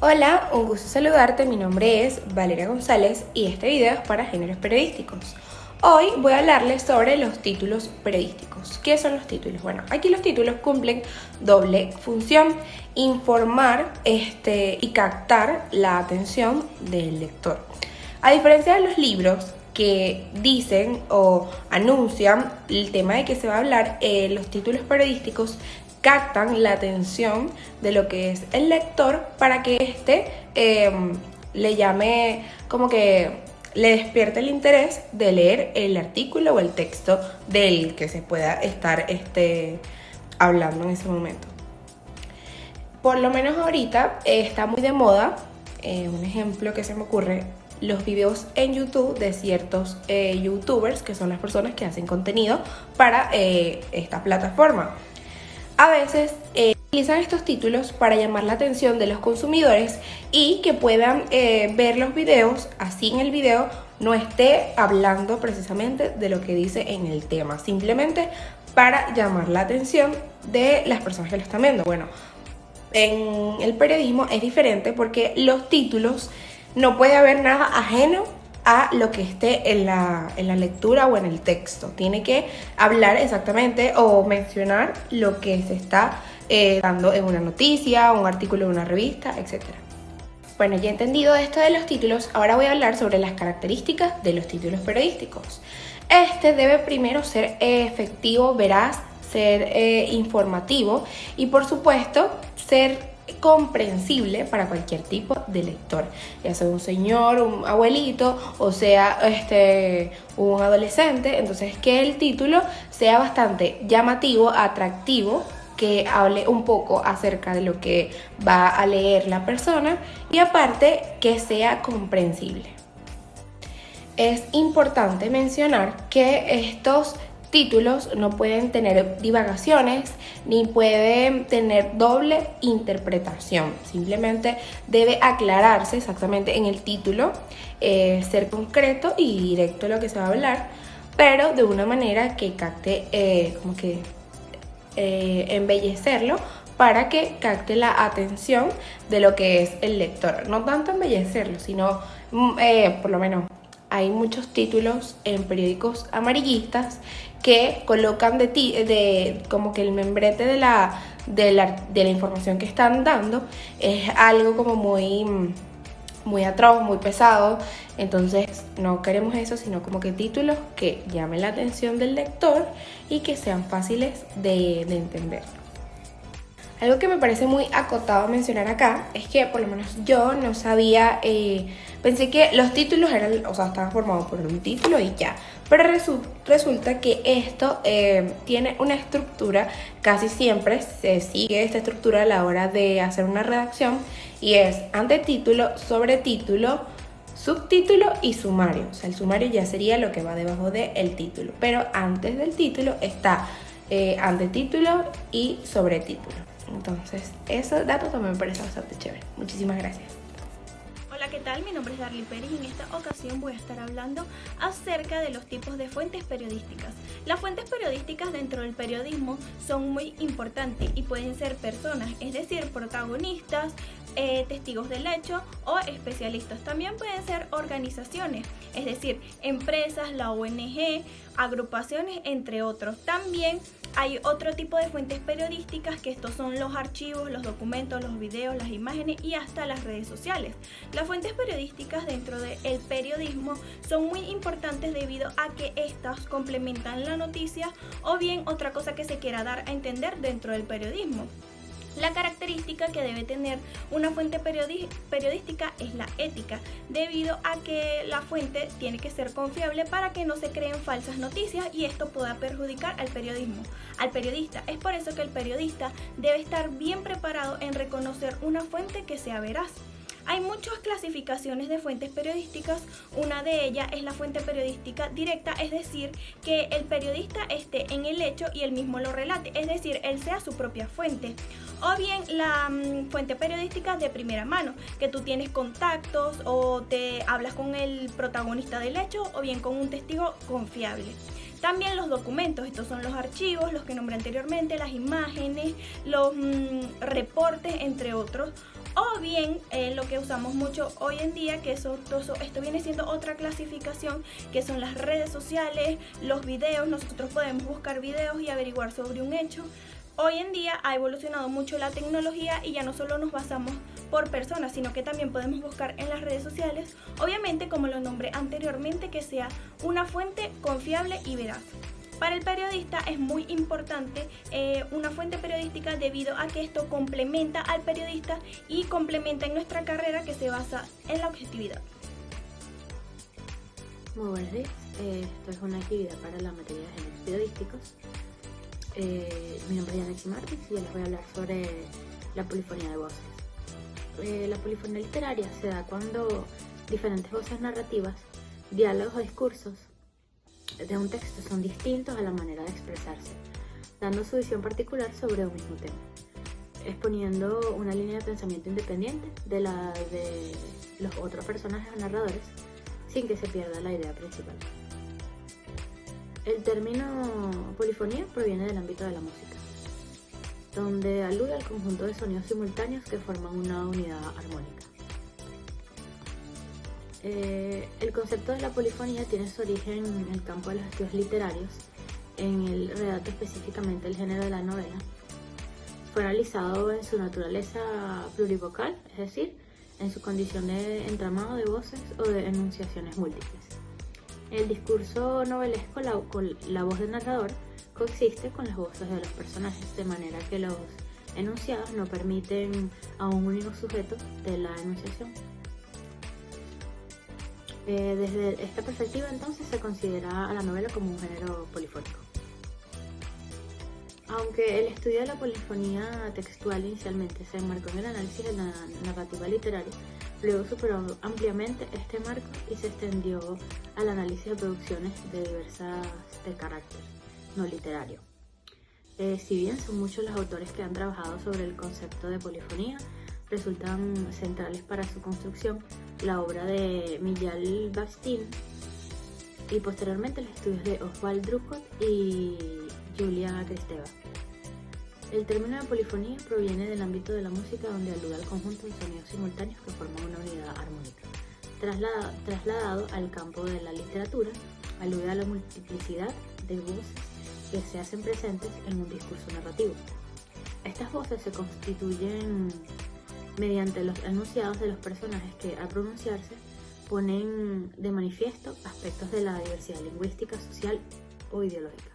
Hola, un gusto saludarte, mi nombre es Valeria González y este video es para Géneros Periodísticos. Hoy voy a hablarles sobre los títulos periodísticos. ¿Qué son los títulos? Bueno, aquí los títulos cumplen doble función: informar y captar la atención del lector. A diferencia de los libros que dicen o anuncian el tema de que se va a hablar, los títulos periodísticos captan la atención de lo que es el lector para que le llame, como que le despierte el interés de leer el artículo o el texto del que se pueda estar hablando en ese momento. Por lo menos ahorita está muy de moda, un ejemplo que se me ocurre, los videos en YouTube de ciertos youtubers, que son las personas que hacen contenido para esta plataforma. A veces utilizan estos títulos para llamar la atención de los consumidores y que puedan ver los videos, así en el video no esté hablando precisamente de lo que dice en el tema, simplemente para llamar la atención de las personas que lo están viendo. Bueno, en el periodismo es diferente porque los títulos no puede haber nada ajeno a lo que esté en la lectura o en el texto. Tiene que hablar exactamente o mencionar lo que se está dando en una noticia, un artículo de una revista, etc. Bueno, ya entendido esto de los títulos, ahora voy a hablar sobre las características de los títulos periodísticos. Debe primero ser efectivo, veraz, ser informativo y, por supuesto, ser comprensible para cualquier tipo de lector, ya sea un señor, un abuelito o sea un adolescente. Entonces, que el título sea bastante llamativo, atractivo, que hable un poco acerca de lo que va a leer la persona y aparte que sea comprensible. Es importante mencionar que estos títulos no pueden tener divagaciones ni pueden tener doble interpretación. Simplemente debe aclararse exactamente en el título, ser concreto y directo lo que se va a hablar, pero de una manera que capte, embellecerlo para que capte la atención de lo que es el lector. No tanto embellecerlo, sino por lo menos hay muchos títulos en periódicos amarillistas que colocan como que el membrete de la información que están dando es algo como muy atroz, muy pesado. Entonces no queremos eso, sino como que títulos que llamen la atención del lector y que sean fáciles de entender. Algo que me parece muy acotado mencionar acá es que por lo menos yo no sabía, pensé que los títulos estaban formados por un título y ya, pero resulta que esto tiene una estructura. Casi siempre se sigue esta estructura a la hora de hacer una redacción y es antetítulo, sobretítulo, subtítulo y sumario. O sea, el sumario ya sería lo que va debajo del título, pero antes del título está antetítulo y sobretítulo. Entonces, ese dato también me parece bastante chévere. Muchísimas gracias. Hola, ¿qué tal? Mi nombre es Darly Pérez y en esta ocasión voy a estar hablando acerca de los tipos de fuentes periodísticas. Las fuentes periodísticas dentro del periodismo son muy importantes y pueden ser personas, es decir, protagonistas, testigos del hecho o especialistas. También pueden ser organizaciones, es decir, empresas, la ONG, agrupaciones, entre otros. También hay otro tipo de fuentes periodísticas, que estos son los archivos, los documentos, los videos, las imágenes y hasta las redes sociales. Las fuentes periodísticas dentro del periodismo son muy importantes debido a que estas complementan la noticia o bien otra cosa que se quiera dar a entender dentro del periodismo. La característica que debe tener una fuente periodística es la ética, debido a que la fuente tiene que ser confiable para que no se creen falsas noticias y esto pueda perjudicar al periodista. Es por eso que el periodista debe estar bien preparado en reconocer una fuente que sea veraz. Hay muchas clasificaciones de fuentes periodísticas. Una de ellas es la fuente periodística directa, es decir, que el periodista esté en el hecho y él mismo lo relate, es decir, él sea su propia fuente. O bien la fuente periodística de primera mano, que tú tienes contactos o te hablas con el protagonista del hecho o bien con un testigo confiable. También los documentos, estos son los archivos, los que nombré anteriormente, las imágenes, los reportes, entre otros. O bien lo que usamos mucho hoy en día, que esto viene siendo otra clasificación, que son las redes sociales, los videos. Nosotros podemos buscar videos y averiguar sobre un hecho. Hoy en día ha evolucionado mucho la tecnología y ya no solo nos basamos por personas, sino que también podemos buscar en las redes sociales, obviamente como lo nombré anteriormente, que sea una fuente confiable y veraz. Para el periodista es muy importante una fuente periodística debido a que esto complementa al periodista y complementa en nuestra carrera, que se basa en la objetividad. Muy buenos días, esto es una actividad para la materia de géneros periodísticos. Mi nombre es Yanexi Martins y yo les voy a hablar sobre la polifonía de voces. La polifonía literaria se da cuando diferentes voces narrativas, diálogos o discursos de un texto son distintos a la manera de expresarse, dando su visión particular sobre un mismo tema, exponiendo una línea de pensamiento independiente de la de los otros personajes o narradores, sin que se pierda la idea principal. El término polifonía proviene del ámbito de la música, donde alude al conjunto de sonidos simultáneos que forman una unidad armónica. El concepto de la polifonía tiene su origen en el campo de los estudios literarios, en el relato, específicamente el género de la novela. Fue analizado en su naturaleza plurivocal, es decir, en su condición de entramado de voces o de enunciaciones múltiples. El discurso novelesco, la voz del narrador coexiste con las voces de los personajes, de manera que los enunciados no permiten a un único sujeto de la enunciación. Desde esta perspectiva, entonces, se considera a la novela como un género polifónico. Aunque el estudio de la polifonía textual inicialmente se enmarcó en el análisis de la narrativa literaria, luego superó ampliamente este marco y se extendió al análisis de producciones de carácter no literario. Si bien son muchos los autores que han trabajado sobre el concepto de polifonía, resultan centrales para su construcción la obra de Michal Bakhtin y posteriormente los estudios de Oswald Drucott y Julia Kristeva. El término de polifonía proviene del ámbito de la música, donde alude al conjunto de sonidos simultáneos que forman una unidad armónica. Trasladado al campo de la literatura, alude a la multiplicidad de voces que se hacen presentes en un discurso narrativo. Estas voces se constituyen mediante los enunciados de los personajes que, al pronunciarse, ponen de manifiesto aspectos de la diversidad lingüística, social o ideológica.